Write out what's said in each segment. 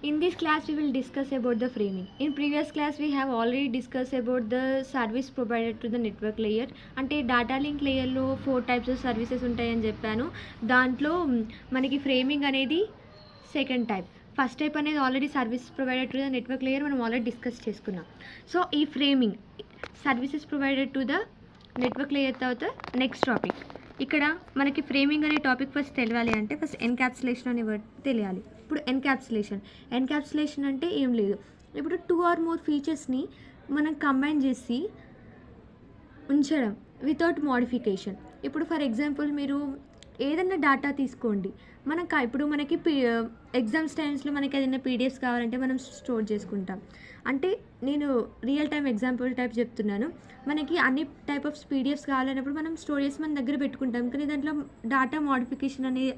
In this class we will discuss about the framing. In previous class we have already discussed about the service provided to the network layer. అంటే data link లేయర్లో 4 types of services ఉంటాయని చెప్పాను. దాంట్లో మనకి framing అనేది second type. First type అనేది already services provided to the network layer మనం already discuss చేసుకున్నాం. సో ఈ framing services provided to the network layer తర్వాత నెక్స్ట్ టాపిక్. ఇక్కడ మనకి ఫ్రేమింగ్ అనే టాపిక్ ఫస్ట్ తెలియాలి అంటే ఫస్ట్ ఎన్క్యాప్సులేషన్ అనే వర్డ్ తెలియాలి. ఇప్పుడు ఎన్క్యాప్సులేషన్ అంటే ఏం లేదు, ఇప్పుడు 2 or more ఫీచర్స్ని మనం కంబైన్ చేసి ఉంచడం వితౌట్ మోడిఫికేషన్. ఇప్పుడు ఫర్ ఎగ్జాంపుల్ మీరు ఏదైనా డేటా తీసుకోండి, ఇప్పుడు మనకి ఎగ్జామ్స్ టైమ్స్లో మనకి ఏదైనా పీడిఎఫ్స్ కావాలంటే మనం స్టోర్ చేసుకుంటాం. అంటే నేను రియల్ టైం ఎగ్జాంపుల్ టైప్ చెప్తున్నాను. మనకి అన్ని టైప్ ఆఫ్ పీడిఎఫ్స్ కావాలన్నప్పుడు మనం స్టోర్ చేసి మన దగ్గర పెట్టుకుంటాం, కానీ దాంట్లో డేటా మోడిఫికేషన్ అనేది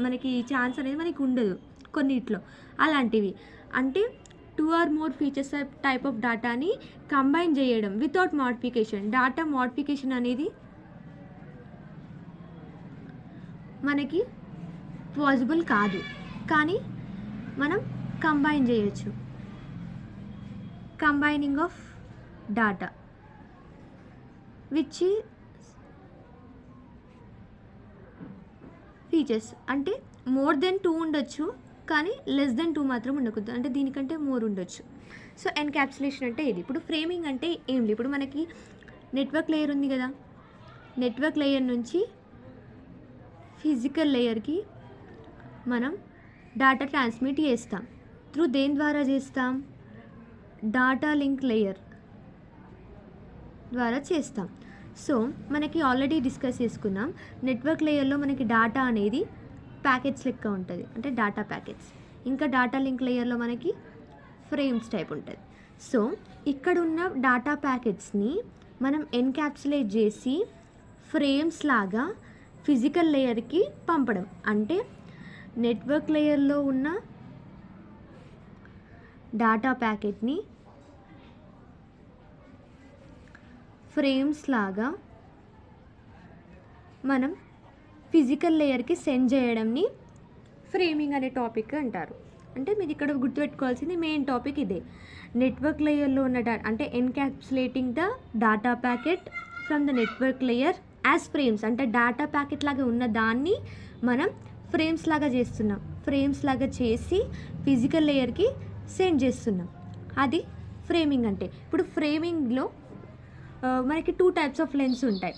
మనకి ఛాన్స్ అనేది మనకి ఉండదు కొన్నిట్లో. అలాంటివి అంటే 2 or more features type of డేటాని కంబైన్ చేయడం వితౌట్ మోడిఫికేషన్. డేటా మోడిఫికేషన్ అనేది మనకి పాసిబుల్ కాదు, కానీ మనం కంబైన్ చేయొచ్చు. Combining of data which features అంటే మోర్ దెన్ 2 ఉండొచ్చు, కానీ లెస్ దెన్ 2 మాత్రం ఉండకూడదు, అంటే దీనికంటే మోర్ ఉండొచ్చు. సో ఎన్క్యాప్సులేషన్ అంటే ఇది. ఇప్పుడు ఫ్రేమింగ్ అంటే ఏం లేదు, ఇప్పుడు మనకి నెట్వర్క్ లేయర్ ఉంది కదా, నెట్వర్క్ లేయర్ నుంచి ఫిజికల్ లేయర్కి మనం డేటా ట్రాన్స్మిట్ చేస్తాం. దేని ద్వారా చేస్తాం? డేటా లింక్ లేయర్ ద్వారా చేస్తాం. సో మనకి ఆల్రెడీ డిస్కస్ చేసుకున్నాం, నెట్వర్క్ లేయర్లో మనకి డేటా అనేది ప్యాకెట్స్ లెక్క ఉంటుంది, అంటే డేటా ప్యాకెట్స్. ఇంకా డేటా లింక్ లేయర్లో మనకి ఫ్రేమ్స్ టైప్ ఉంటుంది. సో ఇక్కడ ఉన్న డేటా ప్యాకెట్స్ని మనం ఎన్క్యాప్సులేట్ చేసి ఫ్రేమ్స్ లాగా ఫిజికల్ లేయర్కి పంపడం. అంటే నెట్వర్క్ లేయర్లో ఉన్న డేటా ప్యాకెట్ని ఫ్రేమ్స్ లాగా మనం ఫిజికల్ లేయర్కి సెండ్ చేయడంని ఫ్రేమింగ్ అనే టాపిక్ అంటారు. అంటే మీరు ఇక్కడ గుర్తుపెట్టుకోవాల్సింది మెయిన్ టాపిక్ ఇదే. నెట్వర్క్ లేయర్లో ఉన్న అంటే encapsulating the data packet from the network layer as frames. అంటే డేటా ప్యాకెట్ లాగా ఉన్న దాన్ని మనం ఫ్రేమ్స్ లాగా చేస్తున్నాం, ఫ్రేమ్స్ లాగా చేసి ఫిజికల్ లేయర్కి సెండ్ చేస్తున్నాం. అది ఫ్రేమింగ్ అంటే. ఇప్పుడు ఫ్రేమింగ్లో మనకి 2 types ఆఫ్ లెన్స్ ఉంటాయి.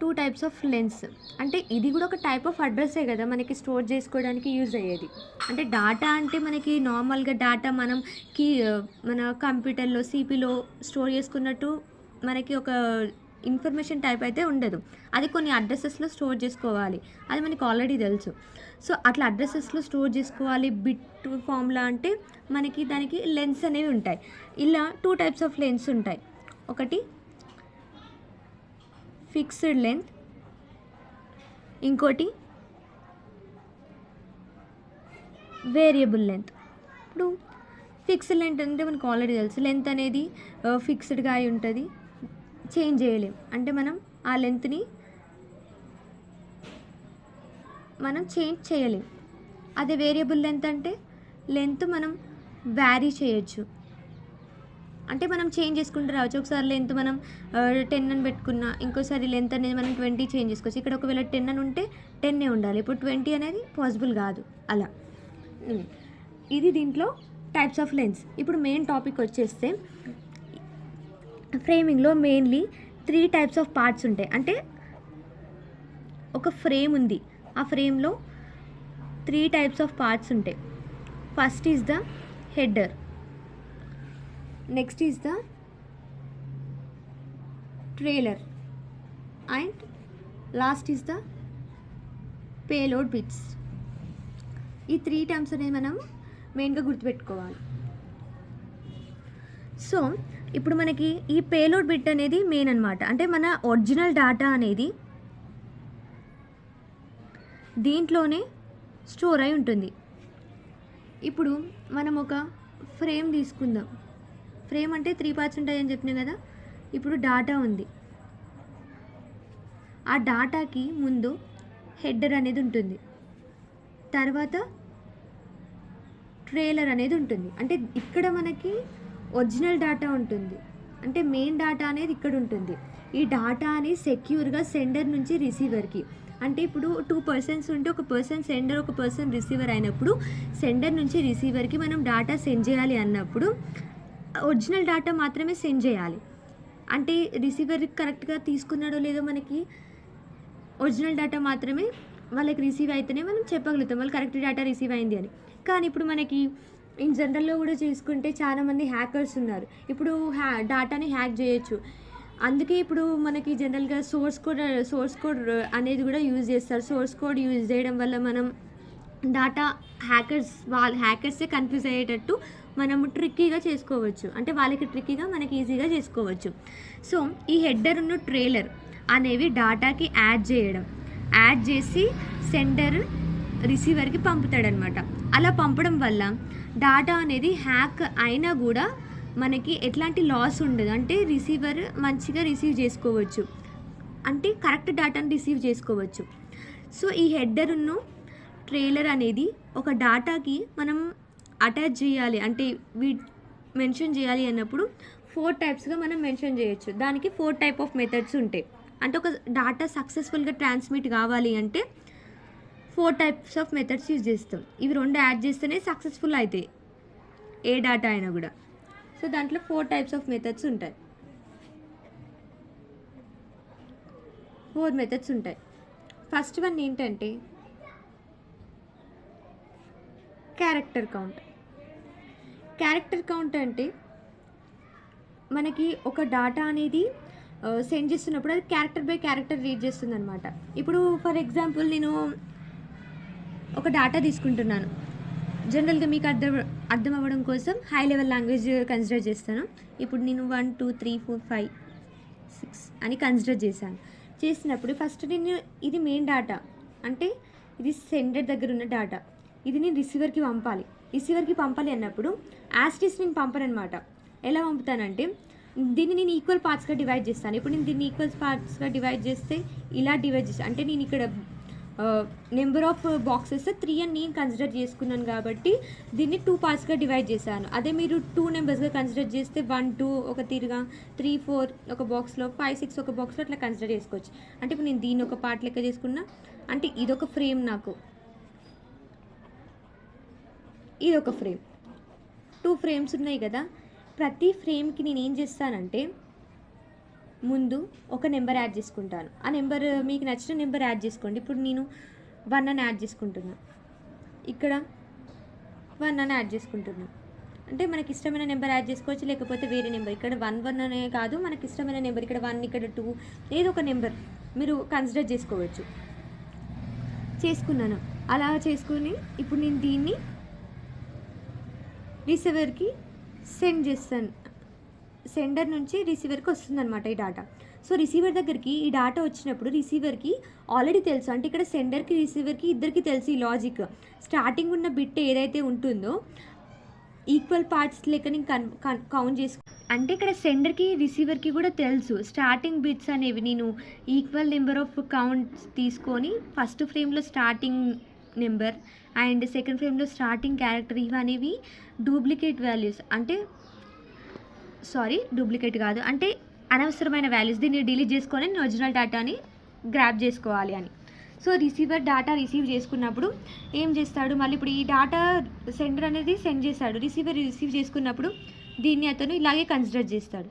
2 types ఆఫ్ లెన్స్ అంటే ఇది కూడా ఒక టైప్ ఆఫ్ అడ్రస్సే కదా మనకి స్టోర్ చేసుకోవడానికి యూజ్ అయ్యేది. అంటే డేటా అంటే మనకి నార్మల్గా డేటా మనం మన కంప్యూటర్లో సిపిలో స్టోర్ చేసుకున్నట్టు మనకి ఒక ఇన్ఫర్మేషన్ టైప్ అయితే ఉండదు, అది కొన్ని అడ్రసెస్లో స్టోర్ చేసుకోవాలి, అది మనకి ఆల్రెడీ తెలుసు. సో అట్లా అడ్రసెస్లో స్టోర్ చేసుకోవాలి బిట్ ఫామ్లా అంటే మనకి దానికి లెన్స్ అనేవి ఉంటాయి. ఇలా 2 types ఆఫ్ లెన్స్ ఉంటాయి. ఒకటి ఫిక్స్డ్ లెంత్, ఇంకోటి వేరియబుల్ లెంత్. ఇప్పుడు ఫిక్స్డ్ లెంత్ అంటే మనకు ఆల్రెడీ తెలుసు, లెంత్ అనేది ఫిక్స్డ్గా అయి ఉంటుంది, చేంజ్ చేయలేం. అంటే మనం ఆ లెంత్ని మనం చేంజ్ చేయలేం. అదే వేరియబుల్ లెంత్ అంటే లెంత్ మనం వ్యారీ చేయొచ్చు, అంటే మనం చేంజ్ చేసుకుంటూ రావచ్చు. ఒకసారి లెంత్ మనం 10 అని పెట్టుకున్నా, ఇంకోసారి లెంత్ అనేది మనం 20 చేంజ్ చేసుకోవచ్చు. ఇక్కడ ఒకవేళ 10 అని ఉంటే 10 ఉండాలి, ఇప్పుడు 20 అనేది పాసిబుల్ కాదు. అలా ఇది దీంట్లో టైప్స్ ఆఫ్ లెన్స్. ఇప్పుడు మెయిన్ టాపిక్ వచ్చేస్తే ఫ్రేమింగ్లో మెయిన్లీ 3 types ఆఫ్ పార్ట్స్ ఉంటాయి. అంటే ఒక ఫ్రేమ్ ఉంది, ఆ ఫ్రేమ్లో 3 types ఆఫ్ పార్ట్స్ ఉంటాయి. First is the header, next is the trailer and last is the payload bits. ఈ 3 terms అనేది మనం మెయిన్గా గుర్తుపెట్టుకోవాలి. సో ఇప్పుడు మనకి ఈ పేలోడ్ బిట్ అనేది మెయిన్ అనమాట. అంటే మన ఒరిజినల్ డేటా అనేది దీంట్లోనే స్టోర్ అయి ఉంటుంది. ఇప్పుడు మనం ఒక ఫ్రేమ్ తీసుకుందాం. ఫ్రేమ్ అంటే 3 parts ఉంటాయని చెప్పినా కదా. ఇప్పుడు డేటా ఉంది, ఆ డేటాకి ముందు హెడర్ అనేది ఉంటుంది, తర్వాత ట్రైలర్ అనేది ఉంటుంది. అంటే ఇక్కడ మనకి ఒరిజినల్ డేటా ఉంటుంది, అంటే మెయిన్ డేటా అనేది ఇక్కడ ఉంటుంది. ఈ డేటా అనేది సెక్యూర్గా సెండర్ నుంచి రిసీవర్కి, అంటే ఇప్పుడు 2 పర్సన్స్ ఉంటే ఒక పర్సన్ సెండర్ ఒక పర్సన్ రిసీవర్ అయినప్పుడు సెండర్ నుంచి రిసీవర్కి మనం డేటా సెండ్ చేయాలి అన్నప్పుడు ఒరిజినల్ డేటా మాత్రమే సెండ్ చేయాలి. అంటే రిసీవర్ కరెక్ట్గా తీసుకున్నాడో లేదో మనకి ఒరిజినల్ డేటా మాత్రమే వాళ్ళకి రిసీవ్ అయితేనే మనం చెప్పగలుగుతాం వాళ్ళు కరెక్ట్ డేటా రిసీవ్ అయింది అని. కానీ ఇప్పుడు మనకి ఇన్ జనరల్లో కూడా చూసుకుంటే చాలామంది హ్యాకర్స్ ఉన్నారు. ఇప్పుడు డేటాని హ్యాక్ చేయొచ్చు. అందుకే ఇప్పుడు మనకి జనరల్గా సోర్స్ కోడ్ అనేది కూడా యూజ్ చేస్తారు. సోర్స్ కోడ్ యూజ్ చేయడం వల్ల మనం డేటా హ్యాకర్సే కన్ఫ్యూజ్ అయ్యేటట్టు మనము ట్రిక్కీగా చేసుకోవచ్చు, అంటే వాళ్ళకి ట్రిక్కీగా మనకి ఈజీగా చేసుకోవచ్చు. సో ఈ హెడర్ ఉన్న ట్రైలర్ అనేవి డేటాకి యాడ్ చేసి సెండర్ రిసీవర్కి పంపుతాడనమాట. అలా పంపడం వల్ల డేటా అనేది హ్యాక్ అయినా కూడా మనకి ఎట్లాంటి లాస్ ఉండదు, అంటే రిసీవర్ మంచిగా రిసీవ్ చేసుకోవచ్చు, అంటే కరెక్ట్ డేటాను రిసీవ్ చేసుకోవచ్చు. సో ఈ హెడర్ ఉన్న ట్రైలర్ అనేది ఒక డేటాకి మనం అటాచ్ చేయాలి, అంటే మెన్షన్ చేయాలి అన్నప్పుడు 4 టైప్స్గా మనం మెన్షన్ చేయొచ్చు. దానికి 4 టైప్ ఆఫ్ మెథడ్స్ ఉంటాయి. అంటే ఒక డేటా సక్సెస్ఫుల్గా ట్రాన్స్మిట్ కావాలి అంటే 4 టైప్స్ ఆఫ్ మెథడ్స్ యూజ్ చేస్తాం. ఇవి 2 యాడ్ చేస్తేనే సక్సెస్ఫుల్ అవుతాయి ఏ డేటా అయినా కూడా. సో దాంట్లో 4 టైప్స్ ఆఫ్ మెథడ్స్ ఉంటాయి, 4 మెథడ్స్ ఉంటాయి. ఫస్ట్ వన్ ఏంటంటే క్యారెక్టర్ కౌంట్ అంటే మనకి ఒక డేటా అనేది సెండ్ చేస్తున్నప్పుడు అది క్యారెక్టర్ బై క్యారెక్టర్ రీడ్ చేస్తుంది అనమాట. ఇప్పుడు ఫర్ ఎగ్జాంపుల్ నేను ఒక డేటా తీసుకుంటున్నాను, జనరల్గా మీకు అర్థం అవ్వడం కోసం హై లెవెల్ లాంగ్వేజ్ కన్సిడర్ చేస్తాను. ఇప్పుడు నేను 1 2 3 4 5 6 అని కన్సిడర్ చేసినప్పుడు ఫస్ట్ నేను ఇది మెయిన్ డేటా, అంటే ఇది సెండర్ దగ్గర ఉన్న డేటా, ఇది నేను రిసీవర్కి పంపాలి అన్నప్పుడు యాస్టిస్ నేను పంపనమాట. ఎలా పంపుతానంటే దీన్ని నేను ఈక్వల్ పార్ట్స్గా డివైడ్ చేస్తాను. ఇప్పుడు నేను దీన్ని ఈక్వల్ పార్ట్స్గా డివైడ్ చేస్తే ఇలా డివైడ్ చేస్తాను, అంటే నేను ఇక్కడ నెంబర్ ఆఫ్ బాక్సెస్ 3 అని నేను కన్సిడర్ చేసుకున్నాను కాబట్టి దీన్ని 2 పార్ట్స్గా డివైడ్ చేశాను. అదే మీరు 2 నెంబర్స్గా కన్సిడర్ చేస్తే 1 2 ఒక తీరుగా, 3 4 ఒక బాక్స్లో, 5 6 ఒక బాక్స్లో అట్లా కన్సిడర్ చేసుకోవచ్చు. అంటే ఇప్పుడు నేను దీన్ని ఒక పార్ట్ లెక్క చేసుకున్నా, అంటే ఇదొక ఫ్రేమ్, నాకు ఇదొక ఫ్రేమ్, 2 ఫ్రేమ్స్ ఉన్నాయి కదా. ప్రతి ఫ్రేమ్కి నేను ఏం చేస్తానంటే ముందు ఒక నెంబర్ యాడ్ చేసుకుంటాను. ఆ నెంబర్ మీకు నచ్చిన నెంబర్ యాడ్ చేసుకోండి. ఇప్పుడు నేను 1 అని యాడ్ చేసుకుంటున్నాను, ఇక్కడ 1 అని యాడ్ చేసుకుంటున్నాను. అంటే మనకి ఇష్టమైన నెంబర్ యాడ్ చేసుకోవచ్చు, లేకపోతే వేరే నెంబర్, ఇక్కడ 1 1 అనే కాదు, మనకి ఇష్టమైన నెంబర్ ఇక్కడ 1 ఇక్కడ 2 ఏదో ఒక నెంబర్ మీరు కన్సిడర్ చేసుకున్నాను. అలా చేసుకుని ఇప్పుడు నేను దీన్ని రిసీవర్కి సెండ్ చేస్తాను. సెండర్ నుంచి రిసీవర్కి వస్తుందన్నమాట ఈ డేటా. సో రిసీవర్ దగ్గరికి ఈ డేటా వచ్చినప్పుడు రిసీవర్కి ఆల్రెడీ తెలుసు, అంటే ఇక్కడ సెండర్కి రిసీవర్కి ఇద్దరికి తెలుసు ఈ లాజిక్. స్టార్టింగ్ ఉన్న బిట్ ఏదైతే ఉంటుందో ఈక్వల్ పార్ట్స్ లెక్క నేను కౌంట్ చేసుకు, అంటే ఇక్కడ సెండర్కి రిసీవర్కి కూడా తెలుసు స్టార్టింగ్ బిట్స్ అనేవి నేను ఈక్వల్ నెంబర్ ఆఫ్ కౌంట్స్ తీసుకొని ఫస్ట్ ఫ్రేమ్లో స్టార్టింగ్ నెంబర్ అండ్ సెకండ్ ఫ్రేమ్లో స్టార్టింగ్ క్యారెక్టర్ ఇవనేవి డూప్లికేట్ వాల్యూస్, అంటే డూప్లికేట్ కాదు, అంటే అనవసరమైన వాల్యూస్, దీన్ని డిలీట్ చేసుకొని నేను ఒరిజినల్ డేటాని గ్రాప్ చేసుకోవాలి అని. సో రిసీవర్ డేటా రిసీవ్ చేసుకున్నప్పుడు ఏం చేస్తాడు, మళ్ళీ ఇప్పుడు ఈ డేటా సెండర్ అనేది సెండ్ చేస్తాడు, రిసీవర్ రిసీవ్ చేసుకున్నప్పుడు దీన్ని అతను ఇలాగే కన్సిడర్ చేస్తాడు,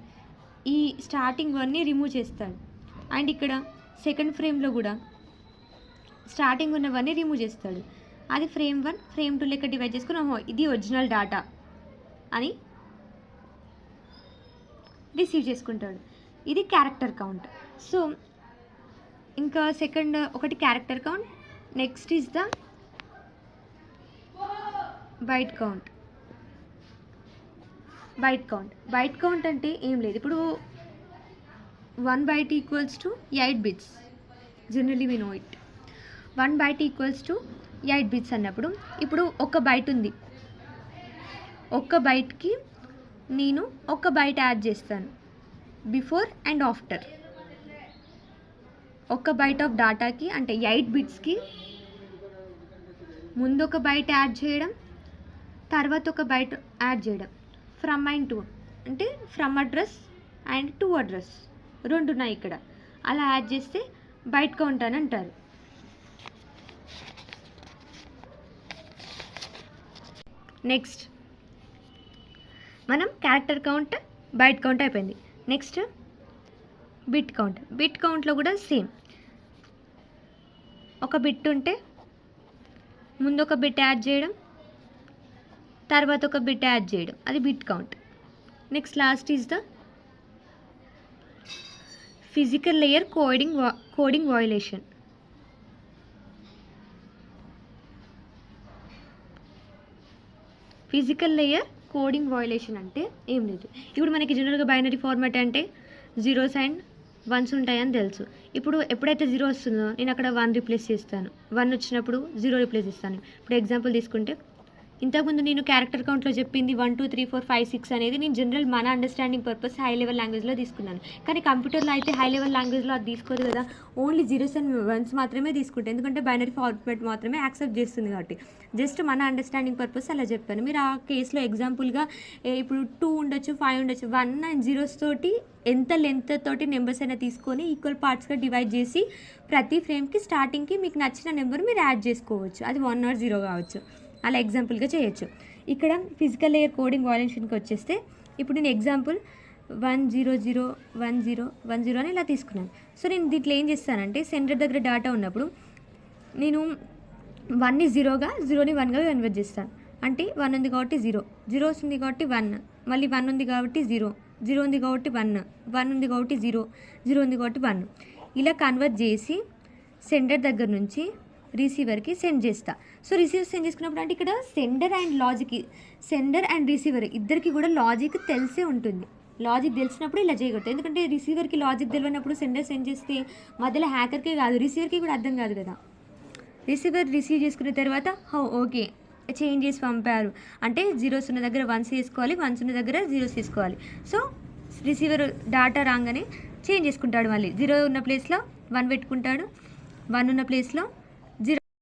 ఈ స్టార్టింగ్ 1ని రిమూవ్ చేస్తాడు. అండ్ ఇక్కడ సెకండ్ ఫ్రేమ్లో కూడా స్టార్టింగ్ ఉన్న 1ని రిమూవ్ చేస్తాడు. అది ఫ్రేమ్ 1 ఫ్రేమ్ 2 లెక్క డివైడ్ చేసుకుని ఇది ఒరిజినల్ డేటా అని రిసీవ్ చేసుకుంటాడు. ఇది క్యారెక్టర్ కౌంట్. సో ఇంకా సెకండ్ ఒకటి character count, next is the byte count. Byte count అంటే ఏం లేదు, ఇప్పుడు 1 byte equals to 8 bits. Generally we know it. 1 byte equals to 8 bits అన్నప్పుడు ఇప్పుడు ఒక బైట్ ఉంది, ఒక్క బైట్కి నేను ఒక బైట్ యాడ్ చేస్తాను బిఫోర్ అండ్ ఆఫ్టర్. ఒక బైట్ ఆఫ్ డేటాకి అంటే 8 బిట్స్కి ముందు ఒక బైట్ యాడ్ చేయడం, తర్వాత ఒక బైట్ యాడ్ చేయడం. ఫ్రమ్ అండ్ టు అంటే from address and to address రెండు ఉన్నాయి ఇక్కడ. అలా యాడ్ చేస్తే బైట్ కౌంట్ అని అంటారు. నెక్స్ట్ మనం క్యారెక్టర్ కౌంట్, బైట్ కౌంట్ అయిపోయింది. Next bit count. బిట్ కౌంట్లో కూడా సేమ్. ఒక బిట్ ఉంటే ముందు ఒక బిట్ యాడ్ చేయడం, తర్వాత ఒక బిట్ యాడ్ చేయడం, అది bit count. Next last is the physical layer coding violation. Physical layer coding violation అంటే ఏం లేదు. ఇప్పుడు మనకి జనరల్గా బైనరీ ఫార్మాట్ అంటే జీరోస్ అండ్ వన్స్ ఉంటాయని తెలుసు. ఇప్పుడు ఎప్పుడైతే జీరో వస్తుందో నేను అక్కడ 1 రిప్లేస్ చేస్తాను, 1 వచ్చినప్పుడు 0 రిప్లేస్ చేస్తాను. ఇప్పుడు ఎగ్జాంపుల్ తీసుకుంటే ఇంతకుముందు నేను క్యారెక్టర్ కౌంట్లో చెప్పింది 1 2 3 4 5 6 అనేది నేను జనరల్ మన అండర్స్టాండింగ్ పర్పస్ హై లెవెల్ లాంగ్వేజ్లో తీసుకున్నాను. కానీ కంప్యూటర్లో అయితే హై లెవెల్ లాంగ్వేజ్లో అది తీసుకోదు కదా, ఓన్లీ జీరోస్ అండ్ వన్స్ మాత్రమే తీసుకుంటాను. ఎందుకంటే బైనరీ ఫార్మాట్ మాత్రమే యాక్సెప్ట్ చేస్తుంది కాబట్టి. జస్ట్ మన అండర్స్టాండింగ్ పర్పస్ అలా చెప్పాను. మీరు ఆ కేసులో ఎగ్జాంపుల్గా ఇప్పుడు 2 ఉండొచ్చు, 5 ఉండొచ్చు, 1 అండ్ జీరోస్ తోటి ఎంత లెంత్ తోటి నెంబర్స్ అయినా తీసుకొని ఈక్వల్ పార్ట్స్గా డివైడ్ చేసి ప్రతి ఫ్రేమ్కి స్టార్టింగ్కి మీకు నచ్చిన నెంబర్ మీరు యాడ్ చేసుకోవచ్చు. అది 1 or 0 కావచ్చు. అలా ఎగ్జాంపుల్గా చేయొచ్చు. ఇక్కడ ఫిజికల్ లేయర్ కోడింగ్ వయోలేషన్కి వచ్చేస్తే ఇప్పుడు నేను ఎగ్జాంపుల్ 1 0 0 1 0 1 0 అని ఇలా తీసుకున్నాను. సో నేను దీంట్లో ఏం చేస్తానంటే సెంటర్ దగ్గర డేటా ఉన్నప్పుడు నేను 1ని 0గా 0ని 1గా కన్వర్ట్ చేస్తాను. అంటే 1 ఉంది కాబట్టి 0, 0 వస్తుంది కాబట్టి 1, మళ్ళీ 1 ఉంది కాబట్టి 0, 0 ఉంది కాబట్టి 1, 1 ఉంది కాబట్టి 0, 0 ఉంది కాబట్టి 1. ఇలా కన్వర్ట్ చేసి సెంటర్ దగ్గర నుంచి రిసీవర్కి సెండ్ చేస్తా. సో రిసీవర్ సెండ్ చేసుకున్నప్పుడు అంటే ఇక్కడ సెండర్ అండ్ రిసీవర్ ఇద్దరికి కూడా లాజిక్ తెలిసే ఉంటుంది. లాజిక్ తెలిసినప్పుడు ఇలా చేయకూడదు. ఎందుకంటే రిసీవర్కి లాజిక్ తెలియనప్పుడు సెండర్ సెండ్ చేస్తే మధ్యలో హ్యాకర్కే కాదు రిసీవర్కి కూడా అర్థం కాదు కదా. రిసీవర్ రిసీవ్ చేసుకున్న తర్వాత ఓకే చేంజ్ చేసి పంపారు అంటే జీరోస్ ఉన్న దగ్గర 1s వేసుకోవాలి, 1s ఉన్న దగ్గర 0s తీసుకోవాలి. సో రిసీవర్ డేటా రాగానే చేంజ్ చేసుకుంటాడు. మళ్ళీ 0 ఉన్న ప్లేస్లో 1 పెట్టుకుంటాడు, 1 ఉన్న ప్లేస్లో